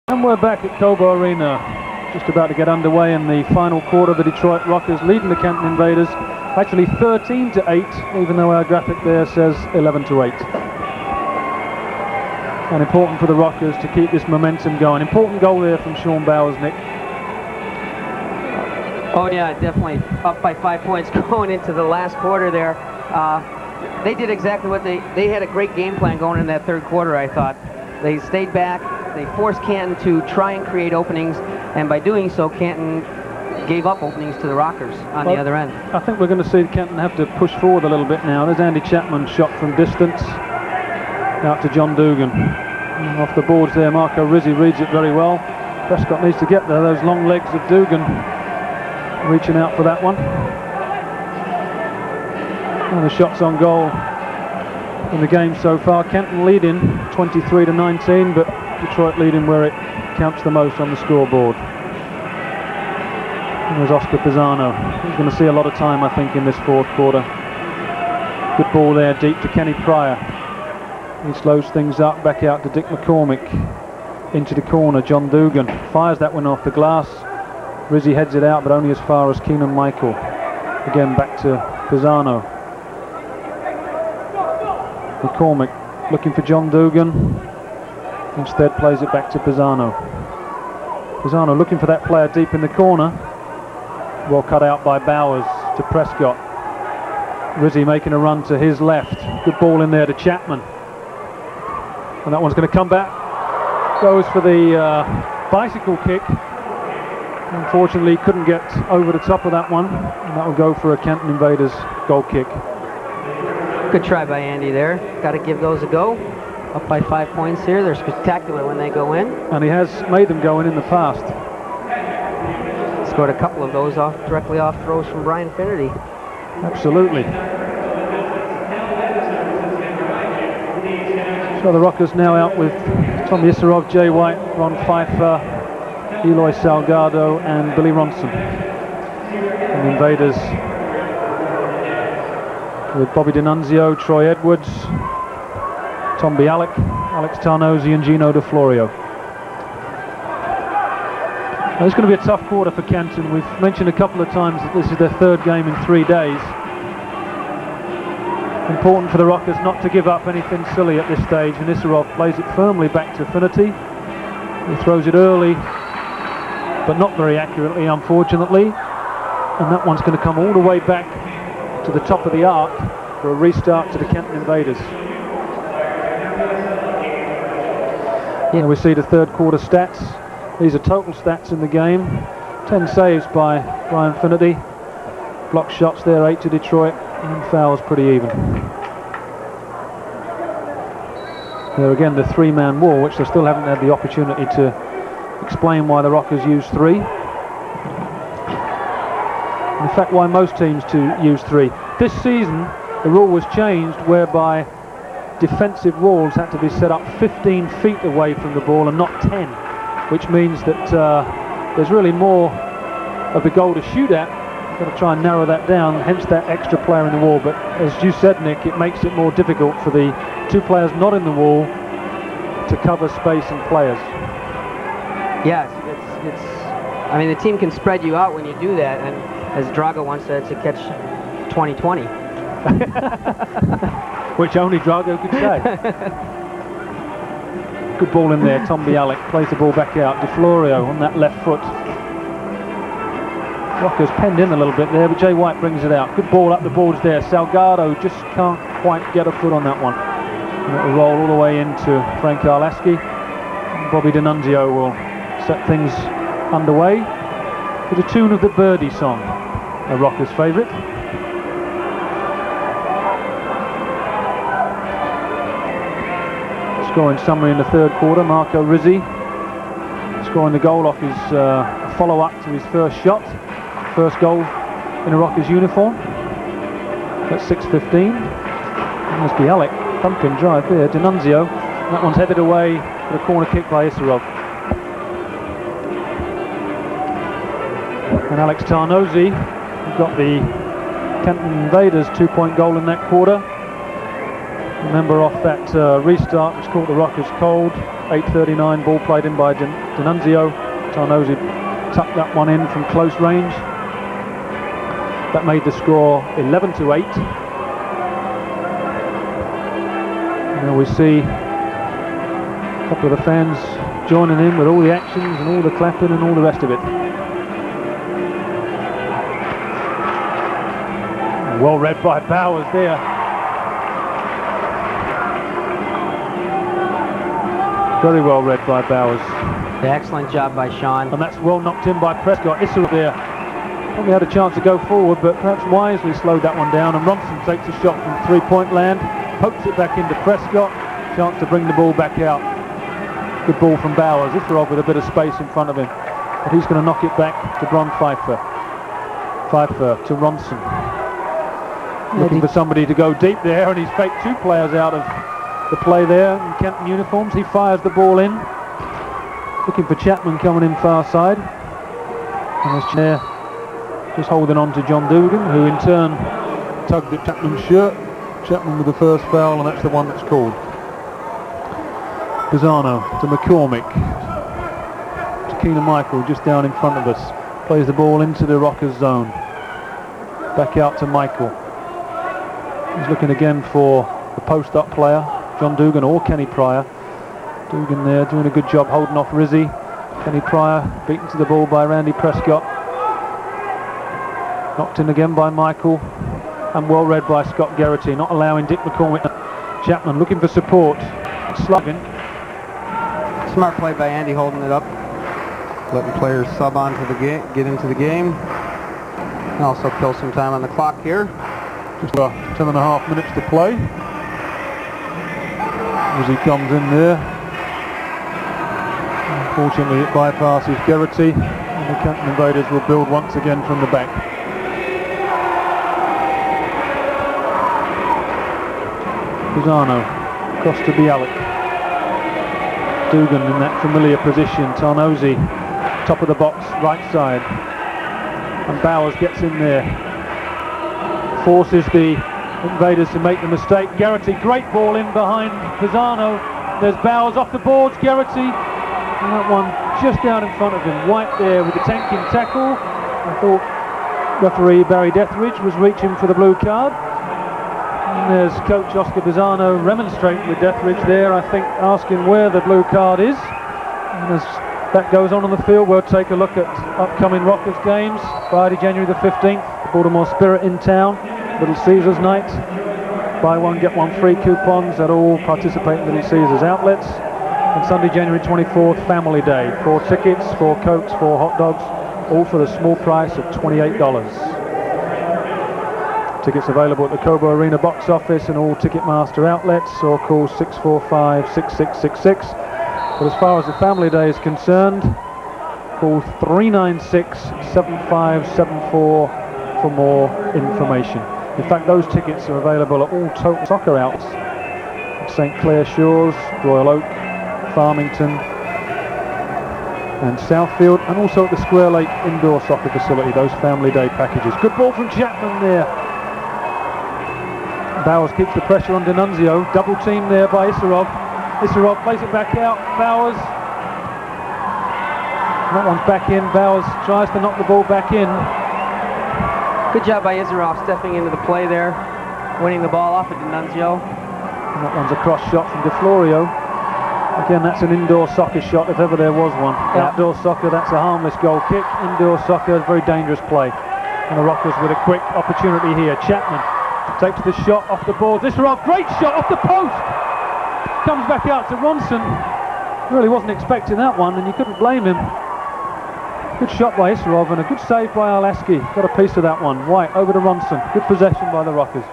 And we're back at Cobo Arena, just about to get underway in the final quarter. The Detroit Rockers leading the Canton Invaders, actually 13-8, even though our graphic there says 11-8. And important for the Rockers to keep this momentum going. Important goal there from Sean Bowers, Nick. Oh yeah, definitely up by 5 points going into the last quarter there. They did exactly what they had a great game plan going in that third quarter, I thought. They stayed back, they forced Canton to try and create openings, and by doing so, Canton gave up openings to the Rockers on the other end. I think we're going to see Canton have to push forward a little bit now. There's Andy Chapman shot from distance, out to John Dugan. And off the boards there, Marco Rizzi reads it very well. Prescott needs to get there, those long legs of Dugan reaching out for that one. And the shots on goal in the game so far. Canton leading 23-19, but Detroit leading where it counts the most on the scoreboard. And there's Oscar Pisano. He's going to see a lot of time, I think, in this fourth quarter. Good ball there, deep to Kenny Pryor. He slows things up, back out to Dick McCormick. Into the corner, John Dugan fires that one off the glass. Rizzi heads it out, but only as far as Keenan Michael. Again, back to Pisano. McCormick looking for John Dugan. Instead plays it back to Pisano. Pisano looking for that player deep in the corner. Well cut out by Bowers to Prescott. Rizzi making a run to his left. Good ball in there to Chapman. And that one's going to come back. Goes for the bicycle kick. Unfortunately couldn't get over the top of that one. And that will go for a Canton Invaders goal kick. Good try by Andy there. Got to give those a go. Up by 5 points here. They're spectacular when they go in. And he has made them go in the past. Scored a couple of those directly off throws from Brian Finnerty. Absolutely. So the Rockers now out with Tom Yisserov, Jay White, Ron Pfeiffer, Eloy Salgado and Billy Ronson. And the Invaders with Bobby D'Annunzio, Troy Edwards, Tom Bialik, Alex Tarnosi and Gino DiFlorio. Now, it's going to be a tough quarter for Canton. We've mentioned a couple of times that this is their third game in 3 days. Important for the Rockers not to give up anything silly at this stage, and Isserov plays it firmly back to Finnerty. He throws it early, but not very accurately, unfortunately. And that one's going to come all the way back to the top of the arc for a restart to the Canton Invaders. Yeah, we see the third quarter stats. These are total stats in the game. 10 saves by Brian Finnerty. Block shots there, 8 to Detroit, and fouls pretty even. There again, the three-man wall, which they still haven't had the opportunity to explain why the Rockers use 3. In fact, why most teams use 3. This season, the rule was changed whereby defensive walls had to be set up 15 feet away from the ball and not 10, which means that there's really more of the goal to shoot at. You've got to try and narrow that down, hence that extra player in the wall. But as you said, Nick, it makes it more difficult for the 2 players not in the wall to cover space and players. Yeah, I mean, the team can spread you out when you do that, and as Drago once said, it's a catch 20-20. Which only Drago could say. Good ball in there, Tom Bialik plays the ball back out. DiFlorio on that left foot. Rockers penned in a little bit there, but Jay White brings it out. Good ball up the boards there. Salgado just can't quite get a foot on that one. And it will roll all the way into Frank Arlaski. Bobby D'Annunzio will set things underway to the tune of the Birdie song, a Rockers' favourite. Scoring summary in the third quarter, Marco Rizzi scoring the goal off his follow-up to his first shot. First goal in a Rockers uniform. That's 6:15. There's Bialik, thumping drive there, D'Annunzio. That one's headed away for a corner kick by Isserov. And Alex Tarnosi got the Canton Invaders 2-point goal in that quarter. Remember, off that restart, which caught the Rockers cold, 8:39, ball played in by D'Annunzio. Tarnosi tucked that one in from close range. That made the score 11-8. Now we see a couple of the fans joining in with all the actions and all the clapping and all the rest of it. Well read by Bowers there. Very well read by Bowers. Excellent job by Sean. And that's well knocked in by Prescott. Isserov there probably had a chance to go forward, but perhaps wisely slowed that one down. And Ronson takes a shot from three-point land, pokes it back into Prescott. Chance to bring the ball back out. Good ball from Bowers. Isserov with a bit of space in front of him, but he's going to knock it back to Bron Pfeiffer. Pfeiffer to Ronson. Looking for somebody to go deep there, and he's faked two players out of the play there in Canton uniforms. He fires the ball in. Looking for Chapman coming in far side. And there's Chair just holding on to John Dugan, who in turn tugged at Chapman's shirt. Chapman with the first foul, and that's the one that's called. Pisano to McCormick. To Keena Michael just down in front of us. Plays the ball into the Rockers zone. Back out to Michael. He's looking again for the post-up player, John Dugan or Kenny Pryor. Dugan there doing a good job holding off Rizzi. Kenny Pryor beaten to the ball by Randy Prescott. Knocked in again by Michael. And well read by Scott Geraghty, not allowing Dick McCormick. Chapman looking for support. Slugging. Smart play by Andy holding it up. Letting players sub onto the game, get into the game. And also kill some time on the clock here. Just 10.5 minutes to play. As he comes in there. Unfortunately it bypasses Geraghty, and the Canton Invaders will build once again from the back. Pisano, across to Bialik. Dugan in that familiar position. Tarnosi, top of the box, right side. And Bowers gets in there. Forces the Invaders to make the mistake. Geraghty, great ball in behind Pisano. There's Bowers off the boards. Geraghty, and that one just down in front of him. White there with the tanking tackle. I thought referee Barry Deathridge was reaching for the blue card. And there's coach Oscar Pisano remonstrating with Deathridge there, I think, asking where the blue card is. And as that goes on the field, we'll take a look at upcoming Rockers games. Friday, January the 15th, the Baltimore Spirit in town. Little Caesars night. Buy one, get one free coupons at all participating Little Caesars outlets. And Sunday, January 24th, Family Day. 4 tickets, 4 Cokes, 4 hot dogs, all for the small price of $28. Tickets available at the Cobo Arena box office and all Ticketmaster outlets, or call 645-6666. But as far as the Family Day is concerned, call 396-7574 for more information. In fact, those tickets are available at all Total Soccer outlets at St Clair Shores, Royal Oak, Farmington and Southfield, and also at the Square Lake Indoor Soccer Facility, those Family Day packages. Good ball from Chapman there. Bowers keeps the pressure on D'Annunzio. Double team there by Isserov. Isserov plays it back out. Bowers. That one's back in. Bowers tries to knock the ball back in. Good job by Isserov stepping into the play there, winning the ball off of D'Annunzio. And that one's a cross shot from DiFlorio. Again, that's an indoor soccer shot if ever there was one. Yep. Outdoor soccer, that's a harmless goal kick. Indoor soccer, a very dangerous play. And the Rockers with a quick opportunity here. Chapman takes the shot off the board. Isserov, great shot off the post. Comes back out to Ronson. Really wasn't expecting that one, and you couldn't blame him. Good shot by Isserov and a good save by Alaski. Got a piece of that one. White over to Ronson. Good possession by the Rockers.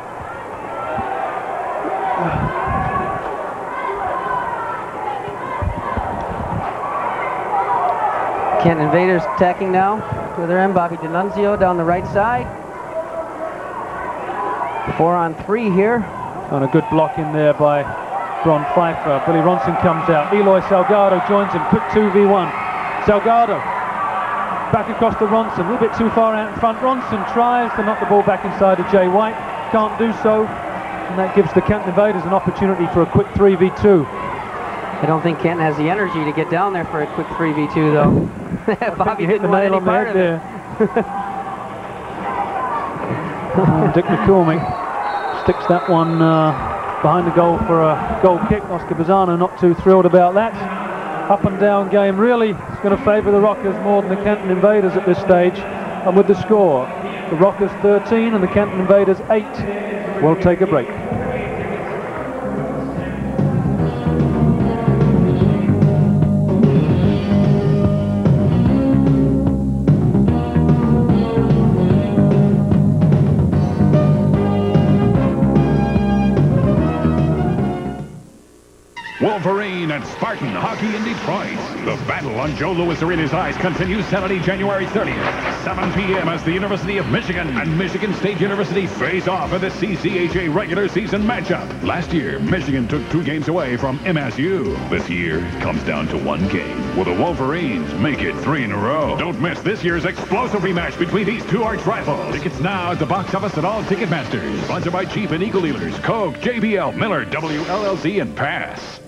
Canton Invaders attacking now to their end. Bobby D'Annunzio down the right side. 4-on-3 here. And a good block in there by Bron Pfeiffer. Billy Ronson comes out. Eloy Salgado joins him. Quick 2v1. Salgado back across to Ronson. A little bit too far out in front. Ronson tries to knock the ball back inside of Jay White. Can't do so. And that gives the Canton Invaders an opportunity for a quick 3v2. I don't think Canton has the energy to get down there for a quick 3v2 though. Bobby hit the didn't want nail any on the part head of there. it. Dick McCormick sticks that one behind the goal for a goal kick. Oscar Pisano not too thrilled about that. Up and down game, really it's going to favour the Rockers more than the Canton Invaders at this stage. And with the score, the Rockers 13 and the Canton Invaders 8. We'll take a break. Wolverine and Spartan hockey in Detroit. The battle on Joe Louis Arena's ice continues Saturday, January 30th, 7 p.m. as the University of Michigan and Michigan State University face off in the CCHA regular season matchup. Last year, Michigan took 2 games away from MSU. This year, it comes down to 1 game. Will the Wolverines make it 3 in a row? Don't miss this year's explosive rematch between these 2 arch rivals. Tickets now at the box office at all Ticketmasters. Sponsored by Chief and Eagle Dealers, Coke, JBL, Miller, WLLC, and Pass.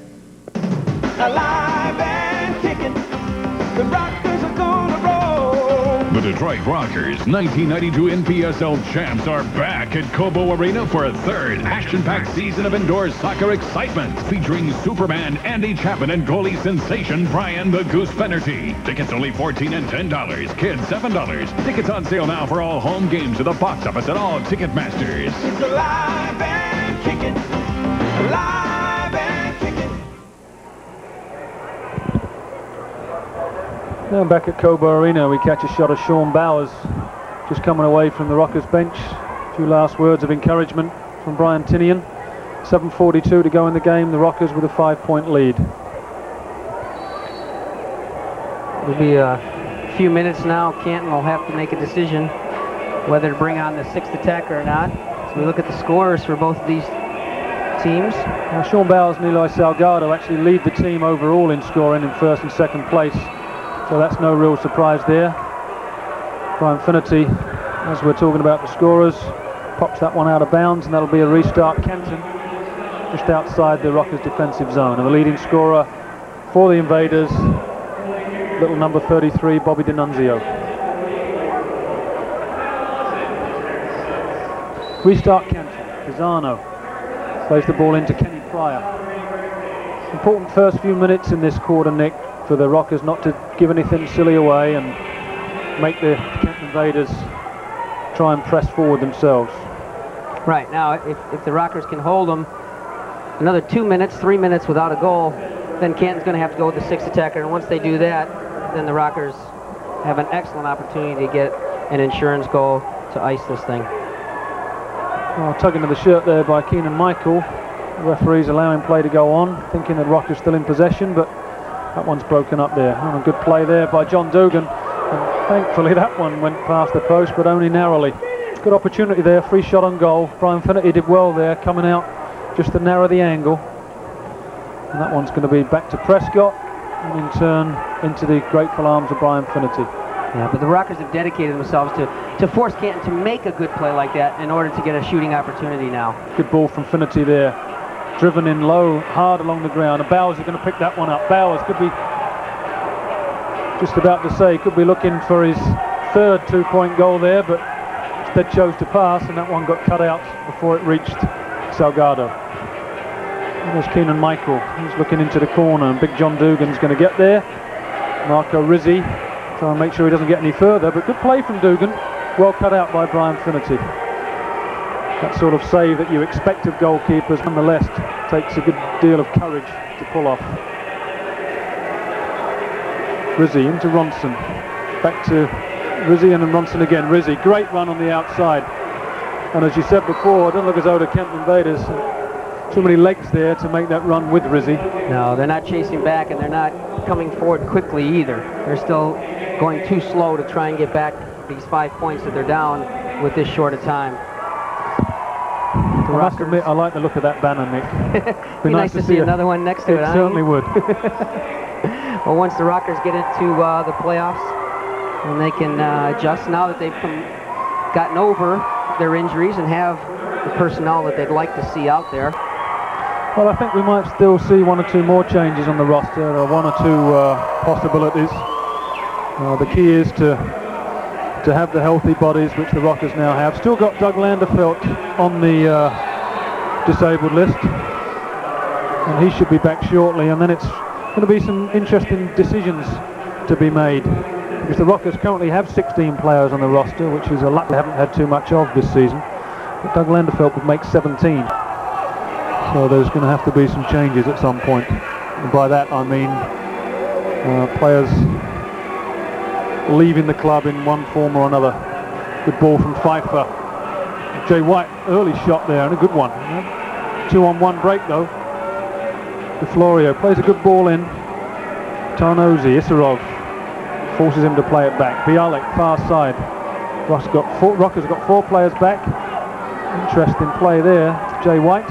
Alive and kicking, the Rockers are gonna roll. The Detroit Rockers, 1992 NPSL champs, are back at Cobo Arena for a 3rd action-packed season of indoor soccer excitement, featuring Superman Andy Chapman and goalie sensation Brian the Goose Fennerty. Tickets only $14 and $10, kids $7. Tickets on sale now for all home games at the box office at all Ticketmasters. It's alive and kicking, alive and kicking. Now back at Cobo Arena, we catch a shot of Sean Bowers just coming away from the Rockers bench. A few last words of encouragement from Brian Tinnion. 7:42 to go in the game, the Rockers with a 5-point lead. It'll be a few minutes now. Canton will have to make a decision whether to bring on the 6th attacker or not. So we look at the scores for both of these teams. Now Sean Bowers and Eli Salgado actually lead the team overall in scoring in 1st and 2nd place. So that's no real surprise there. Brian Finnerty, as we're talking about the scorers, pops that one out of bounds, and that'll be a restart. Canton just outside the Rockers defensive zone. And the leading scorer for the Invaders, little number 33, Bobby D'Annunzio. Restart Canton. Pisano plays the ball into Kenny Pryor. Important first few minutes in this quarter, Nick, for the Rockers not to give anything silly away and make the Canton Invaders try and press forward themselves. Right, now if the Rockers can hold them another 2 minutes, 3 minutes without a goal, then Canton's going to have to go with the 6th attacker, and once they do that, then the Rockers have an excellent opportunity to get an insurance goal to ice this thing. Oh, tugging to the shirt there by Keenan Michael. The referee's allowing play to go on, thinking that Rockers still in possession, but that one's broken up there. Oh, a good play there by John Dugan. And thankfully that one went past the post, but only narrowly. Good opportunity there, free shot on goal. Brian Finnerty did well there, coming out just to narrow the angle. And that one's going to be back to Prescott, and in turn into the grateful arms of Brian Finnerty. Yeah, but the Rockers have dedicated themselves to force Canton to make a good play like that in order to get a shooting opportunity now. Good ball from Finnerty there. Driven in low, hard along the ground, and Bowers is going to pick that one up. Bowers could be, just about to say, could be looking for his 3rd 2-point goal there, but instead chose to pass, and that one got cut out before it reached Salgado. And there's Keenan Michael. He's looking into the corner, and Big John Dugan's going to get there. Marco Rizzi trying to make sure he doesn't get any further, but good play from Dugan. Well cut out by Brian Finnerty. That sort of save that you expect of goalkeepers, nonetheless, takes a good deal of courage to pull off. Rizzi into Ronson. Back to Rizzi and then Ronson again. Rizzi, great run on the outside. And as you said before, it doesn't look as though the Canton Invaders, too many legs there to make that run with Rizzi. No, they're not chasing back, and they're not coming forward quickly either. They're still going too slow to try and get back these 5 points that they're down with this short a time. I must admit, I like the look of that banner, Nick. Be nice to see another one next to it. It certainly would. Well, once the Rockers get into the playoffs, and they can adjust now that they've gotten over their injuries and have the personnel that they'd like to see out there. Well, I think we might still see one or two more changes on the roster. There are one or two possibilities. The key is to have the healthy bodies, which the Rockers now have. Still got Doug Landerfelt on the disabled list, and he should be back shortly. And then it's going to be some interesting decisions to be made, because the Rockers currently have 16 players on the roster, which is a lot they haven't had too much of this season. But Doug Landerfelt would make 17. So there's going to have to be some changes at some point. And by that I mean players leaving the club in one form or another. Good ball from Pfeiffer. Jay White, early shot there, and a good one. 2-on-1 break though. DiFlorio plays a good ball in. Tarnosi, Isarov forces him to play it back. Bialik, far side. Rockers got 4 players back. Interesting play there. Jay White.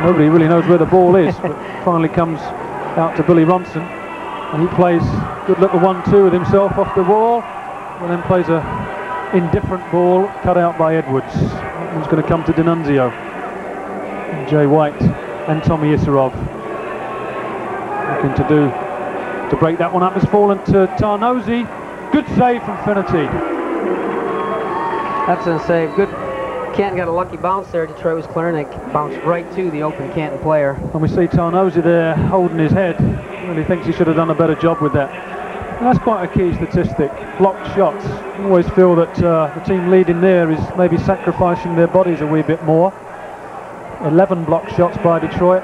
Nobody really knows where the ball is, but finally comes out to Billy Ronson, and he plays good little 1-2 with himself off the wall, and then plays a indifferent ball cut out by Edwards. That one's going to come to D'Annunzio. And Jay White and Tommy Isarov looking to break that one up. Has fallen to Tarnosi. Good save from Finnerty. That's a save. Good. Canton got a lucky bounce there. Detroit was clearing it. Bounced right to the open Canton player. And we see Tarnosi there holding his head. Really thinks he should have done a better job with that. And that's quite a key statistic. Blocked shots. I always feel that the team leading there is maybe sacrificing their bodies a wee bit more. 11 blocked shots by Detroit.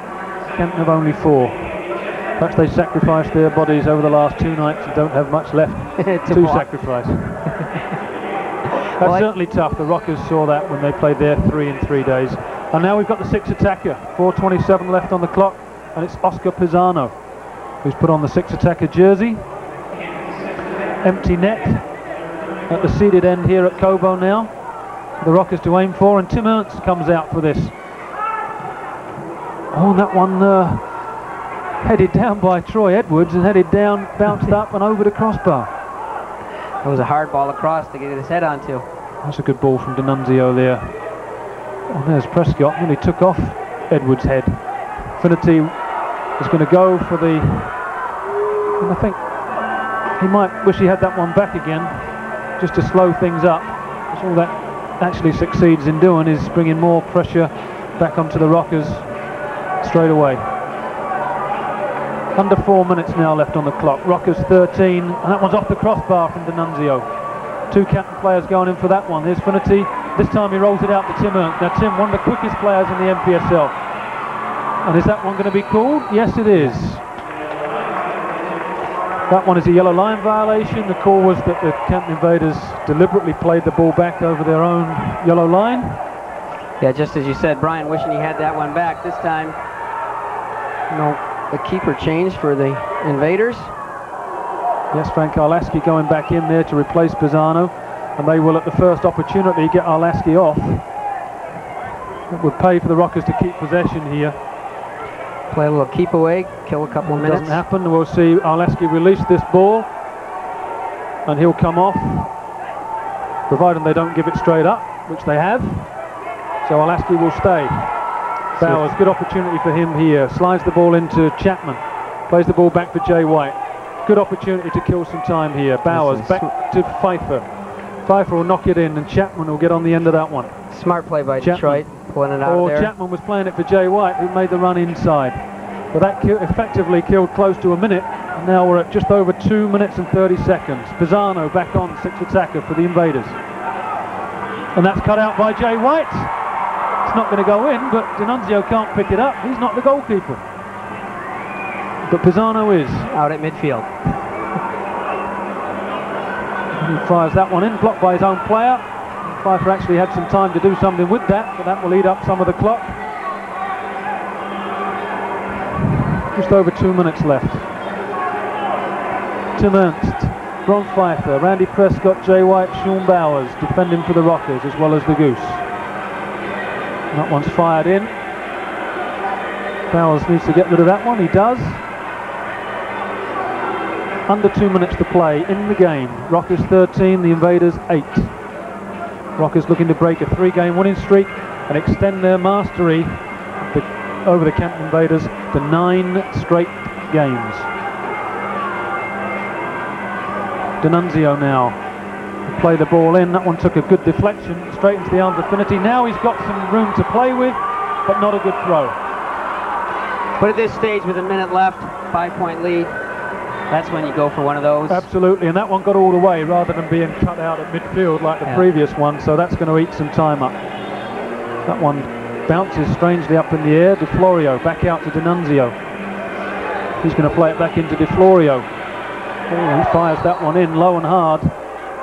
Canton have only 4. Perhaps they sacrificed their bodies over the last 2 nights and don't have much left to sacrifice. That's certainly tough. The Rockers saw that when they played their 3 in 3 days. And now we've got the 6th attacker. 4:27 left on the clock, and it's Oscar Pisano who's put on the 6th attacker jersey. Empty net at the seated end here at Cobo now. The Rockers to aim for, and Tim Ernst comes out for this. Oh, and that one headed down by Troy Edwards and headed down, bounced up and over the crossbar. It was a hard ball across to get his head onto. That's a good ball from D'Annunzio there. Oh, there's Prescott, nearly took off Edwards' head. Finnerty is going to go for the... And I think he might wish he had that one back again, just to slow things up. Because all that actually succeeds in doing is bringing more pressure back onto the Rockers straight away. Under 4 minutes now left on the clock. Rockers 13, and that one's off the crossbar from D'Annunzio. 2 Canton players going in for that one. There's Finnerty. This time he rolls it out to Tim Ernst. Now Tim, one of the quickest players in the NPSL. And is that one going to be called? Yes, it is. That one is a yellow line violation. The call was that the Canton Invaders deliberately played the ball back over their own yellow line. Yeah, just as you said, Brian wishing he had that one back. This time, the keeper changed for the Invaders. Yes, Frank Arlaski going back in there to replace Pisano, and they will at the first opportunity get Arlaski off. It would pay for the Rockers to keep possession here. Play a little keep away, kill a couple of minutes. Doesn't happen. We'll see Arlaski release this ball, and he'll come off, providing they don't give it straight up, which they have. So Arlaski will stay. Bowers, good opportunity for him here. Slides the ball into Chapman. Plays the ball back for Jay White. Good opportunity to kill some time here. Bowers back to Pfeiffer. Pfeiffer will knock it in, and Chapman will get on the end of that one. Smart play by Detroit, pulling it out there. Chapman was playing it for Jay White, who made the run inside. But that effectively killed close to a minute. And now we're at just over 2 minutes and 30 seconds. Pisano back on, 6th attacker for the Invaders. And that's cut out by Jay White. It's not going to go in, but D'Annunzio can't pick it up. He's not the goalkeeper. But Pisano is. Out at midfield. And he fires that one in, blocked by his own player. Pfeiffer actually had some time to do something with that, but that will eat up some of the clock. Just over 2 minutes left. Tim Ernst, Ron Pfeiffer, Randy Prescott, Jay White, Sean Bowers defending for the Rockers, as well as the Goose. That one's fired in. Bowers needs to get rid of that one. He does. Under 2 minutes to play in the game. Rockers 13, the Invaders 8. Rockers looking to break a 3-game winning streak and extend their mastery over the Canton Invaders to 9 straight games. D'Annunzio now play the ball in. That one took a good deflection straight into the arms of Finity. Now he's got some room to play with, but not a good throw. But at this stage, with a minute left, 5-point lead, that's when you go for one of those. Absolutely, and that one got all the way rather than being cut out at midfield like the previous one, so that's going to eat some time up. That one bounces strangely up in the air. DiFlorio back out to D'Annunzio. He's going to play it back into DiFlorio. Oh, he fires that one in low and hard.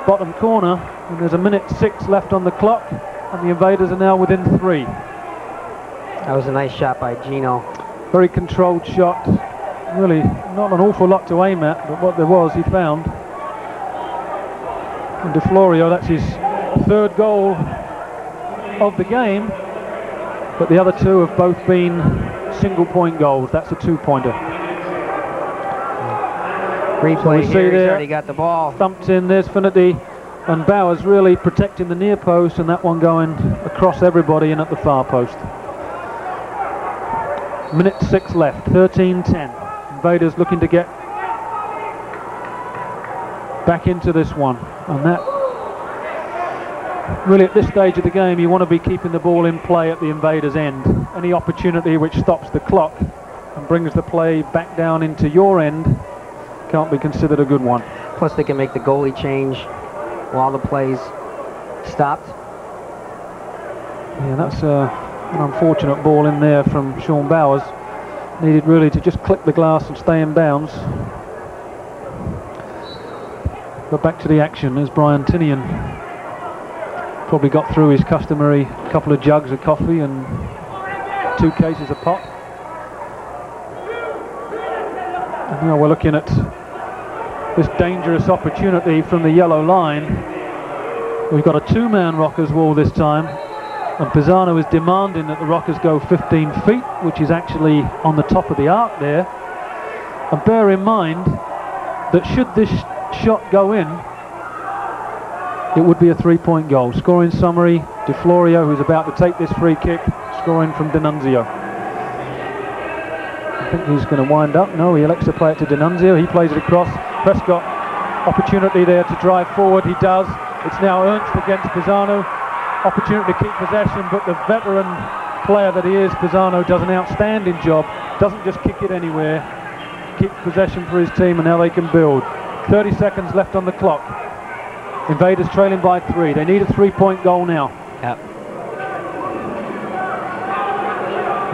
Bottom corner, and there's a minute 6 left on the clock, and the Invaders are now within 3. That was a nice shot by Gino. Very controlled shot. Really not an awful lot to aim at, but what there was, he found. And DiFlorio, that's his 3rd goal of the game, but the other 2 have both been single-point goals. That's a 2-pointer. Replay here, he's already got the ball. Thumped in, there's Finity, and Bowers really protecting the near post, and that one going across everybody in at the far post. Minute 6 left, 13-10. Invaders looking to get back into this one, and that really at this stage of the game you want to be keeping the ball in play at the Invaders' end. Any opportunity which stops the clock and brings the play back down into your end can't be considered a good one. Plus they can make the goalie change while the play's stopped. Yeah, that's an unfortunate ball in there from Sean Bowers. Needed really to just clip the glass and stay in bounds. But back to the action as Brian Tinnion probably got through his customary couple of jugs of coffee and 2 cases of pop. And now we're looking at this dangerous opportunity from the yellow line. We've got a 2-man Rockers wall this time, and Pisano is demanding that the Rockers go 15 feet, which is actually on the top of the arc there. And bear in mind that should this shot go in, it would be a 3-point goal. Scoring summary, DiFlorio, who's about to take this free kick, scoring from D'Annunzio. I think he's going to wind up. No, he elects to play it to D'Annunzio. He plays it across. Prescott, opportunity there to drive forward. He does. It's now Ernst against Pisano. Opportunity to keep possession, but the veteran player that he is, Pisano, does an outstanding job. Doesn't just kick it anywhere. Keeps possession for his team, and now they can build. 30 seconds left on the clock. Invaders trailing by 3. They need a 3-point goal now. Yep.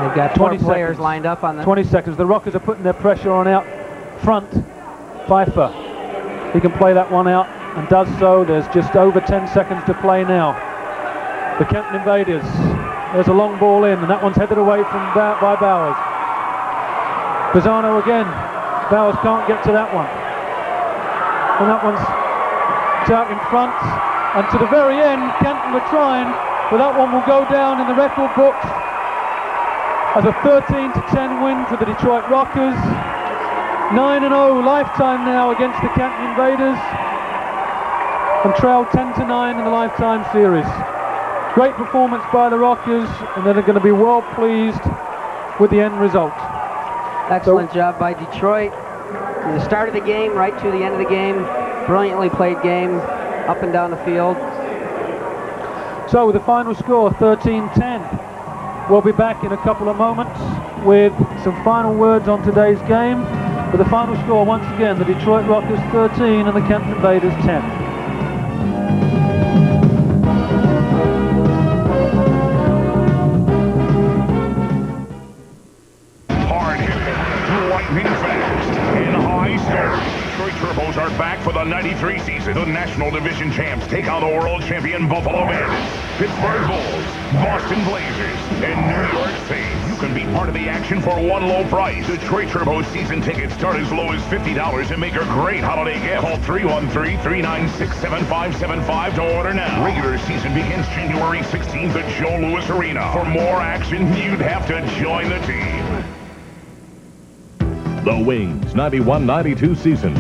They've got 20 players lined up on the 20 seconds. The Rockers are putting their pressure on out front. Pfeiffer, he can play that one out and does so. There's just over 10 seconds to play now. The Canton Invaders, there's a long ball in, and that one's headed away by Bowers. Pisano again. Bowers can't get to that one. And that one's out in front. And to the very end, Canton were trying, but that one will go down in the record books as a 13-10 win for the Detroit Rockers. 9-0 lifetime now against the Canton Invaders, and trailed 10-9 in the lifetime series. Great performance by the Rockers, and they're going to be well pleased with the end result. Excellent job by Detroit. From the start of the game right to the end of the game, brilliantly played game up and down the field. So with the final score 13-10, we'll be back in a couple of moments with some final words on today's game. But the final score once again, the Detroit Rockers 13 and the Canton Invaders 10. Lightning fast and high scoring. Detroit Turbos are back for the 93 season. The National Division champs take on the world champion Buffalo Bandits, Pittsburgh Bulls, Boston Blazers, and New York Saints. You can be part of the action for one low price. Detroit Turbos season tickets start as low as $50 and make a great holiday gift. Call 313-396-7575 to order now. Regular season begins January 16th at Joe Louis Arena. For more action, you'd have to join the team. The Wings 91-92 season.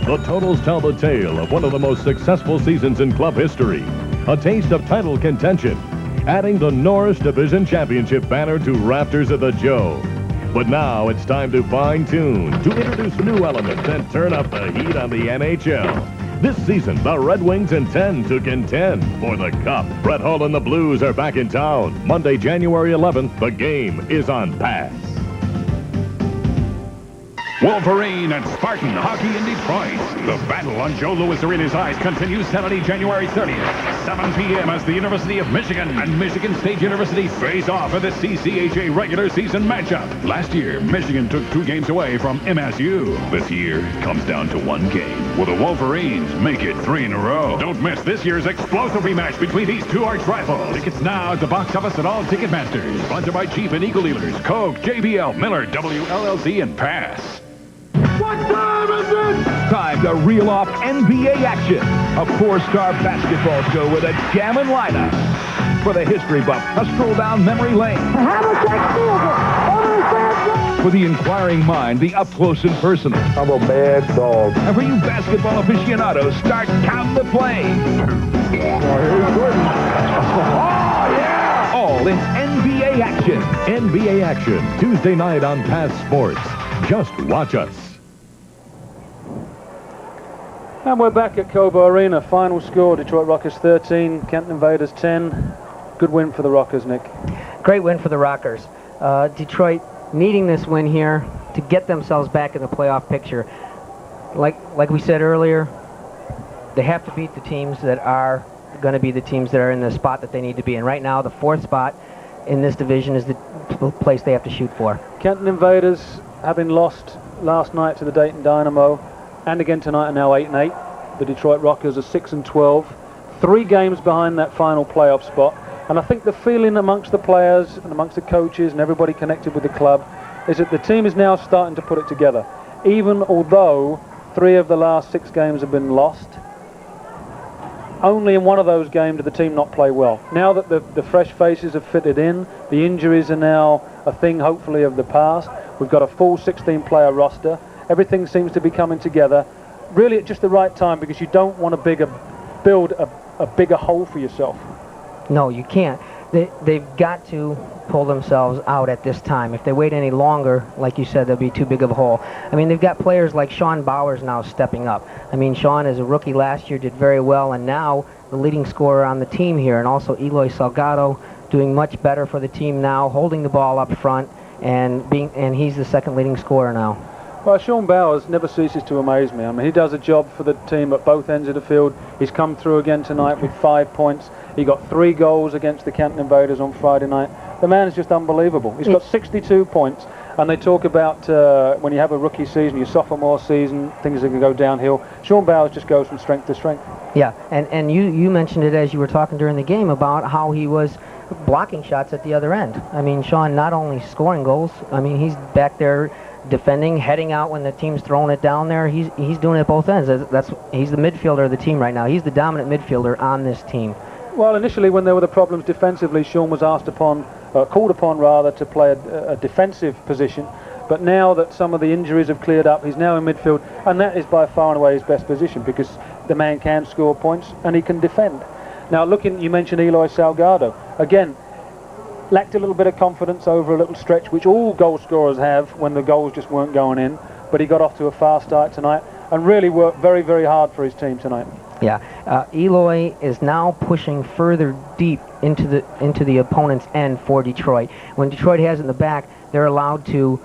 The totals tell the tale of one of the most successful seasons in club history. A taste of title contention. adding the Norris Division Championship banner to rafters of the Joe. But now it's time to fine-tune, to introduce new elements and turn up the heat on the NHL. This season, the Red Wings and 10 to contend for the Cup. Brett Hull and the Blues are back in town. Monday, January 11th, the game is on Pass. Wolverine and Spartan hockey in Detroit. The battle on Joe Louis Arena's ice continues Saturday, January 30th, 7 p.m. as the University of Michigan and Michigan State University face off in the CCHA regular season matchup. Last year, Michigan took 2 games away from MSU. This year, it comes down to 1 game. Will the Wolverines make it 3 in a row? Don't miss this year's explosive rematch between these 2 arch rivals. Tickets now at the box office at all Ticketmasters. Sponsored by Chief and Eagle Dealers, Coke, JBL, Miller, WLLC, and Pass. What time is it? Time to reel off NBA action. A 4-star basketball show with a jamming lineup. For the history buff, a stroll down memory lane. For the inquiring mind, the up-close and personal. I'm a bad dog. And for you basketball aficionados, start counting the plays. Oh, yeah! All in NBA action. NBA action, Tuesday night on Pass Sports. Just watch us. And we're back at Cobo Arena. Final score, Detroit Rockers 13, Canton Invaders 10. Good win for the Rockers, Nick. Great win for the Rockers. Detroit needing this win here to get themselves back in the playoff picture. Like we said earlier, they have to beat the teams that are going to be the teams that are in the spot that they need to be in. Right now, the 4th spot in this division is the place they have to shoot for. Canton Invaders, having lost last night to the Dayton Dynamo, and again tonight, are now 8-8. The Detroit Rockers are 6-12. 3 games behind that final playoff spot. And I think the feeling amongst the players and amongst the coaches and everybody connected with the club is that the team is now starting to put it together. Even although 3 of the last 6 games have been lost, only in one of those games did the team not play well. Now that the fresh faces have fitted in, the injuries are now a thing hopefully of the past. We've got a full 16-player roster. Everything seems to be coming together, really at just the right time, because you don't want to build a bigger hole for yourself. No, you can't. They've got to pull themselves out at this time. If they wait any longer, like you said, they'll be too big of a hole. I mean, they've got players like Sean Bowers now stepping up. I mean, Sean, as a rookie last year, did very well, and now the leading scorer on the team here, and also Eloy Salgado doing much better for the team now, holding the ball up front, and he's the 2nd leading scorer now. Well, Sean Bowers never ceases to amaze me. I mean, he does a job for the team at both ends of the field. He's come through again tonight with 5 points. He got 3 goals against the Canton Invaders on Friday night. The man is just unbelievable. He's got 62 points, and they talk about when you have a rookie season, your sophomore season, things that can go downhill. Sean Bowers just goes from strength to strength. Yeah, and you mentioned it as you were talking during the game about how he was blocking shots at the other end. I mean, Sean not only scoring goals, I mean, he's back there defending, heading out when the team's throwing it down there. He's doing it at both ends. He's the midfielder of the team right now. He's the dominant midfielder on this team. Well, initially when there were the problems defensively, Sean was called upon to play a defensive position. But now that some of the injuries have cleared up, he's now in midfield, and that is by far and away his best position, because the man can score points and he can defend. Now, you mentioned Eloy Salgado. Again, lacked a little bit of confidence over a little stretch, which all goal scorers have when the goals just weren't going in. But he got off to a fast start tonight and really worked very, very hard for his team tonight. Yeah, Eloy is now pushing further deep into the opponent's end for Detroit. When Detroit has it in the back, they're allowed to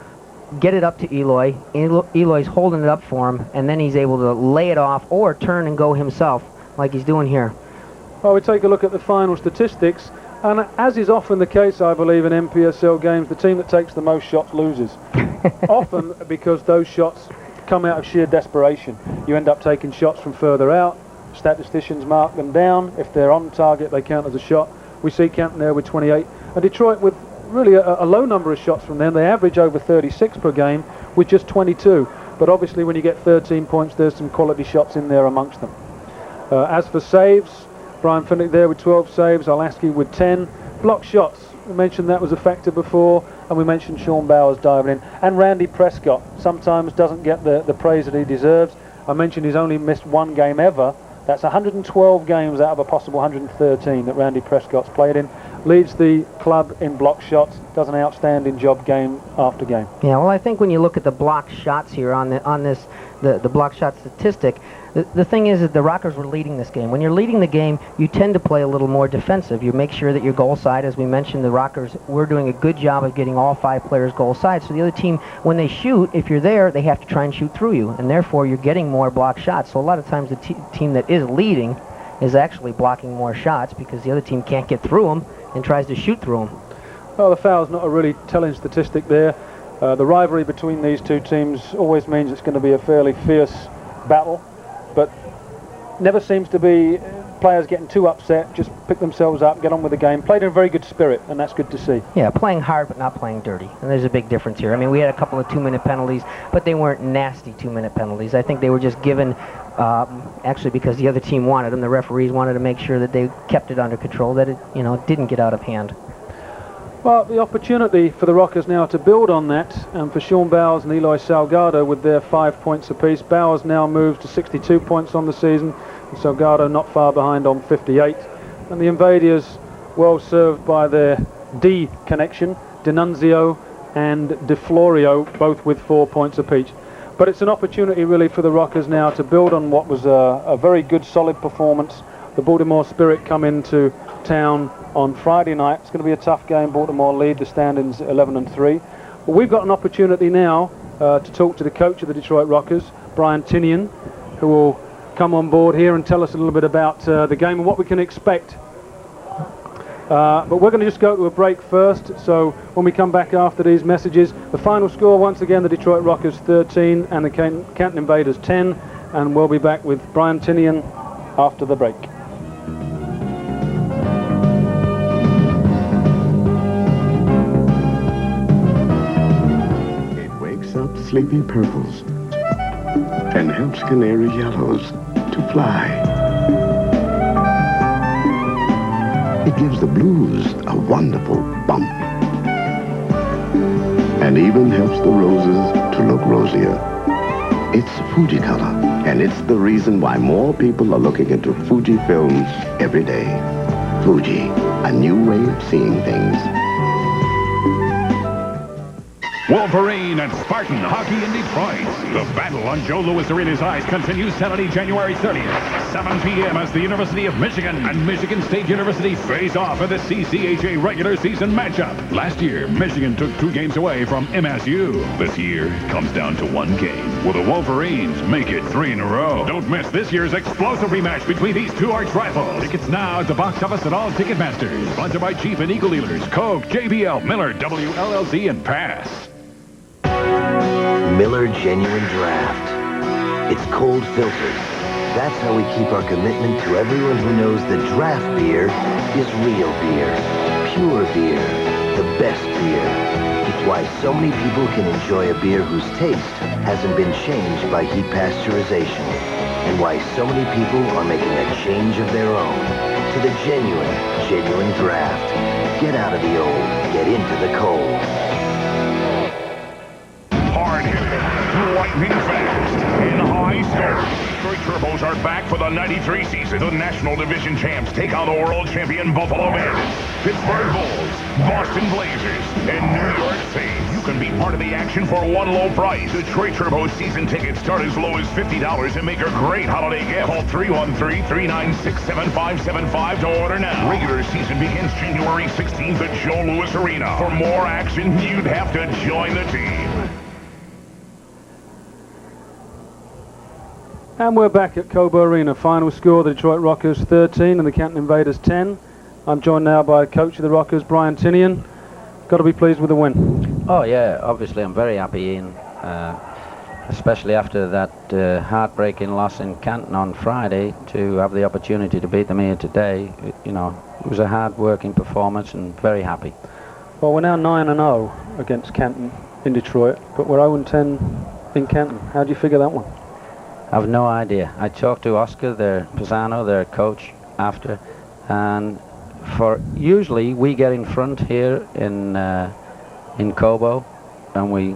get it up to Eloy. Eloy's holding it up for him, and then he's able to lay it off or turn and go himself, like he's doing here. Well, we take a look at the final statistics, and as is often the case, I believe, in NPSL games, the team that takes the most shots loses. Often because those shots come out of sheer desperation. You end up taking shots from further out. Statisticians mark them down. If they're on target, they count as a shot. We see Canton there with 28, and Detroit with really a low number of shots from them. They average over 36 per game with just 22. But obviously when you get 13 points, there's some quality shots in there amongst them. As for saves, Brian Finnick there with 12 saves, Olaski with 10. Block shots, we mentioned that was a factor before, and we mentioned Sean Bowers diving in. And Randy Prescott sometimes doesn't get the praise that he deserves. I mentioned he's only missed 1 game ever. That's 112 games out of a possible 113 that Randy Prescott's played in. leads the club in block shots, does an outstanding job game after game. Yeah, well, I think when you look at the block shots here on the block shot statistic, the thing is that the Rockers were leading this game. When you're leading the game, you tend to play a little more defensive. You make sure that your goal side, as we mentioned, the Rockers were doing a good job of getting all 5 players goal side. So the other team, when they shoot, if you're there, they have to try and shoot through you, and therefore you're getting more block shots. So a lot of times the team that is leading is actually blocking more shots because the other team can't get through them and tries to shoot through them. Well, the foul's not a really telling statistic there. The rivalry between these two teams always means it's going to be a fairly fierce battle, but never seems to be players getting too upset, just pick themselves up, get on with the game. Played in a very good spirit, and that's good to see. Yeah, playing hard but not playing dirty, and there's a big difference here. I mean, we had a couple of 2-minute penalties, but they weren't nasty 2-minute penalties. I think they were just given, actually because the other team wanted them. The referees wanted to make sure that they kept it under control, that it, didn't get out of hand. Well, the opportunity for the Rockers now to build on that, and for Sean Bowers and Eloy Salgado with their 5 points apiece. Bowers now moves to 62 points on the season, and Salgado not far behind on 58. And the Invaders, well served by their D connection, D'Annunzio and DiFlorio, both with 4 points apiece. But it's an opportunity really for the Rockers now to build on what was a very good, solid performance. The Baltimore Spirit come into town on Friday night. It's going to be a tough game. Baltimore lead the standings 11-3. But we've got an opportunity now to talk to the coach of the Detroit Rockers, Brian Tinnion, who will come on board here and tell us a little bit about the game and what we can expect. But we're going to just go to a break first, so when we come back after these messages, the final score, once again, the Detroit Rockers 13 and the Canton Invaders 10, and we'll be back with Brian Tinnion after the break. Up sleepy purples and helps canary yellows to fly. It gives the blues a wonderful bump and even helps the roses to look rosier. It's Fuji color, and it's the reason why more people are looking into Fuji films every day. Fuji, a new way of seeing things. Wolverine and Spartan hockey in Detroit. The battle on Joe Louis Arena's ice continues Saturday, January 30th, 7 p.m. as the University of Michigan and Michigan State University face off in the CCHA regular season matchup. Last year, Michigan took 2 games away from MSU. This year, it comes down to 1 game. Will the Wolverines make it 3 in a row? Don't miss this year's explosive rematch between these 2 arch rivals. Tickets now at the box office at all Ticketmasters. Sponsored by Chief and Eagle Dealers, Coke, JBL, Miller, WLLZ, and Pass. Miller Genuine Draft. It's cold filtered. That's how we keep our commitment to everyone who knows that draft beer is real beer, pure beer, the best beer. It's why so many people can enjoy a beer whose taste hasn't been changed by heat pasteurization, and why so many people are making a change of their own to the Genuine Draft. Get out of the old, get into the cold. Lightning fast and high scoring. Detroit Turbos are back for the 93 season. The National Division champs take on the world champion Buffalo Bandits, Pittsburgh Bulls, Boston Blazers, and New York Saints. You can be part of the action for one low price. Detroit Turbos season tickets start as low as $50 and make a great holiday gift. Call 313-396-7575 to order now. Regular season begins January 16th at Joe Louis Arena. For more action, you'd have to join the team. And we're back at Cobo Arena. Final score, the Detroit Rockers 13 and the Canton Invaders 10. I'm joined now by coach of the Rockers, Brian Tinnion. Got to be pleased with the win. Oh yeah, obviously I'm very happy, Ian, especially after that heartbreaking loss in Canton on Friday. To have the opportunity to beat them here today, it was a hard-working performance, and very happy. Well, we're now 9-0 against Canton in Detroit, but we're 0-10 in Canton. How do you figure that one? I've no idea. I talked to Oscar, Pisano, their coach, after, and usually we get in front here in Cobo, and we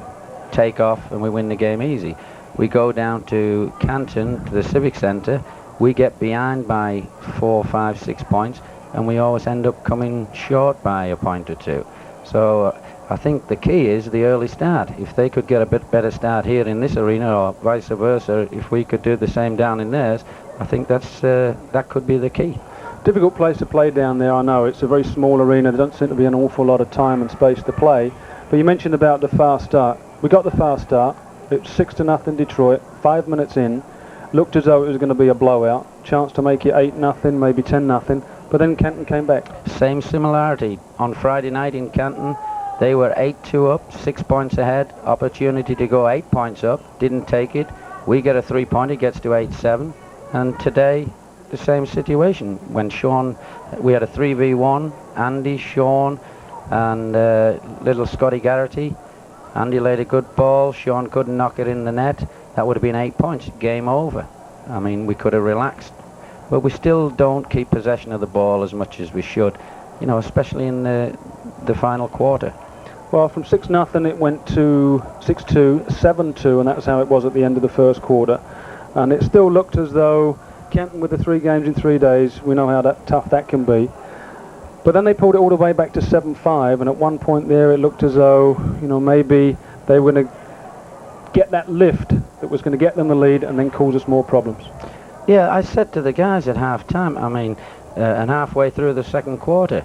take off and we win the game easy. We go down to Canton, to the Civic Center, we get behind by 4, 5, 6 points, and we always end up coming short by a point or two. So I think the key is the early start. If they could get a bit better start here in this arena, or vice versa, if we could do the same down in theirs, I think that could be the key. Difficult place to play down there, I know. It's a very small arena. There doesn't seem to be an awful lot of time and space to play. But you mentioned about the fast start. We got the fast start. It's 6-0 Detroit. 5 minutes in, looked as though it was going to be a blowout. Chance to make it 8-0, maybe 10-0. But then Canton came back. Same similarity on Friday night in Canton. They were 8-2 up, 6 points ahead. Opportunity to go 8 points up. Didn't take it. We get a 3-pointer, gets to 8-7. And today, the same situation. When Sean, we had a 3v1. Andy, Sean, and little Scotty Garrity. Andy laid a good ball. Sean couldn't knock it in the net. That would have been 8 points. Game over. I mean, we could have relaxed. But we still don't keep possession of the ball as much as we should, you know, especially in the final quarter. Well, from 6-0 it went to 6-2, 7-2, and that's how it was at the end of the first quarter. And it still looked as though Canton, with the 3 games in 3 days, we know how tough that can be. But then they pulled it all the way back to 7-5, and at one point there it looked as though, you know, maybe they were going to get that lift that was going to get them the lead and then cause us more problems. Yeah, I said to the guys at half-time, I mean, and halfway through the second quarter,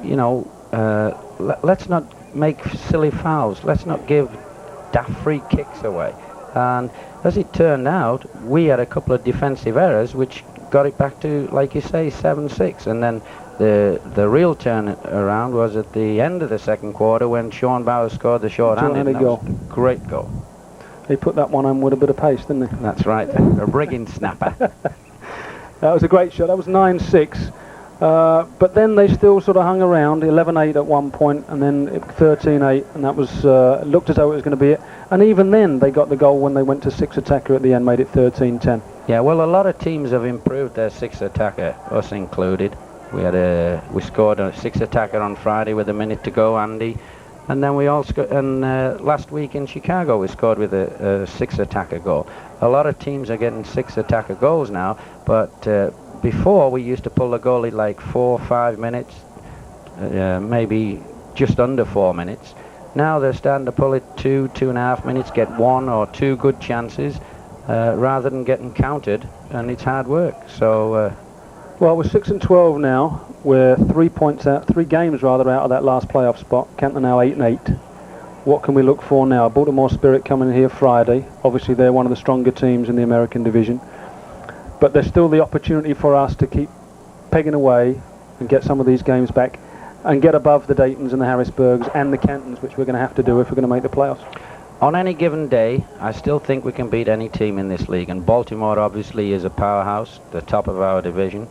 you know, let's not make silly fouls. Let's not give daft free kicks away. And as it turned out, we had a couple of defensive errors which got it back to, like you say, 7-6. And then the real turn around was at the end of the second quarter when Sean Bauer scored the short-handed goal. Great goal. He put that one on with a bit of pace, didn't he? That's right. A rigging snapper. That was a great shot. That was 9-6. But then they still sort of hung around, 11-8 at one point, and then 13-8, and that was looked as though it was going to be it. And even then, they got the goal when they went to 6 attacker at the end, made it 13-10. Yeah, well, a lot of teams have improved their 6 attacker, us included. We scored a 6 attacker on Friday with a minute to go, Andy. And then we also, last week in Chicago, we scored with a 6 attacker goal. A lot of teams are getting 6 attacker goals now, but before we used to pull the goalie like 4 or 5 minutes, maybe just under 4 minutes. Now they're starting to pull it 2.5 minutes, get 1 or 2 good chances, rather than getting counted, and it's hard work. So, well, we're 6-12 now. We're 3 points out, 3 games rather out of that last playoff spot. Canton now 8-8. What can we look for now? Baltimore Spirit coming here Friday. Obviously, they're one of the stronger teams in the American division. But there's still the opportunity for us to keep pegging away and get some of these games back and get above the Daytons and the Harrisburgs and the Cantons, which we're going to have to do if we're going to make the playoffs. On any given day, I still think we can beat any team in this league. And Baltimore obviously is a powerhouse, the top of our division.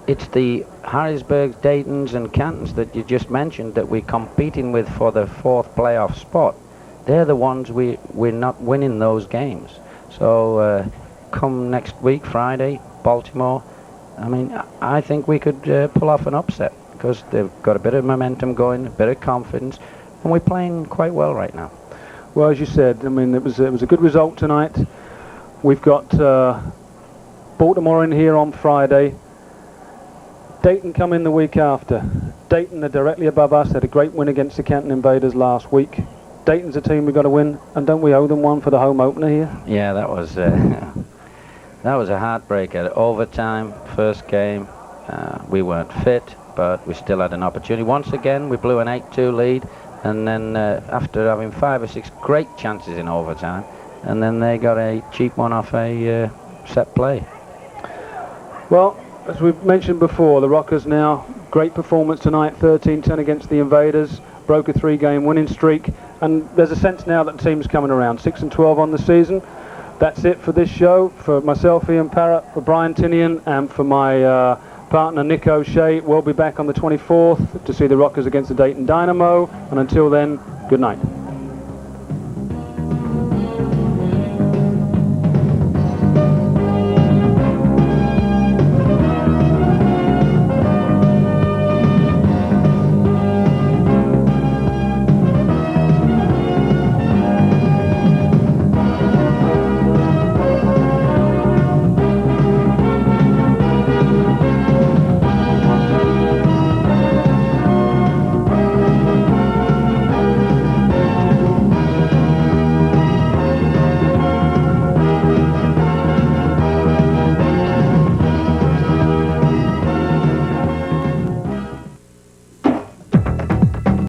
It's the Harrisburgs, Daytons and Cantons that you just mentioned that we're competing with for the 4th playoff spot. They're the ones we're not winning those games. So come next week, Friday, Baltimore, I mean, I think we could pull off an upset because they've got a bit of momentum going, a bit of confidence, and we're playing quite well right now. Well, as you said, I mean, it was a good result tonight. We've got Baltimore in here on Friday. Dayton come in the week after. Dayton are directly above us. They had a great win against the Canton Invaders last week. Dayton's a team we've got to win, and don't we owe them one for the home opener here? Yeah, that was that was a heartbreaker. Overtime, first game. We weren't fit, but we still had an opportunity. Once again, we blew an 8-2 lead, and then after having 5 or 6 great chances in overtime, and then they got a cheap one off a set play. Well, as we've mentioned before, the Rockers now, great performance tonight, 13-10 against the Invaders, broke a 3-game winning streak, and there's a sense now that the team's coming around, 6-12 on the season. That's it for this show. For myself, Ian Parratt, for Brian Tinnion, and for my partner Nick O'Shea, we'll be back on the 24th to see the Rockers against the Dayton Dynamo, and until then, good night.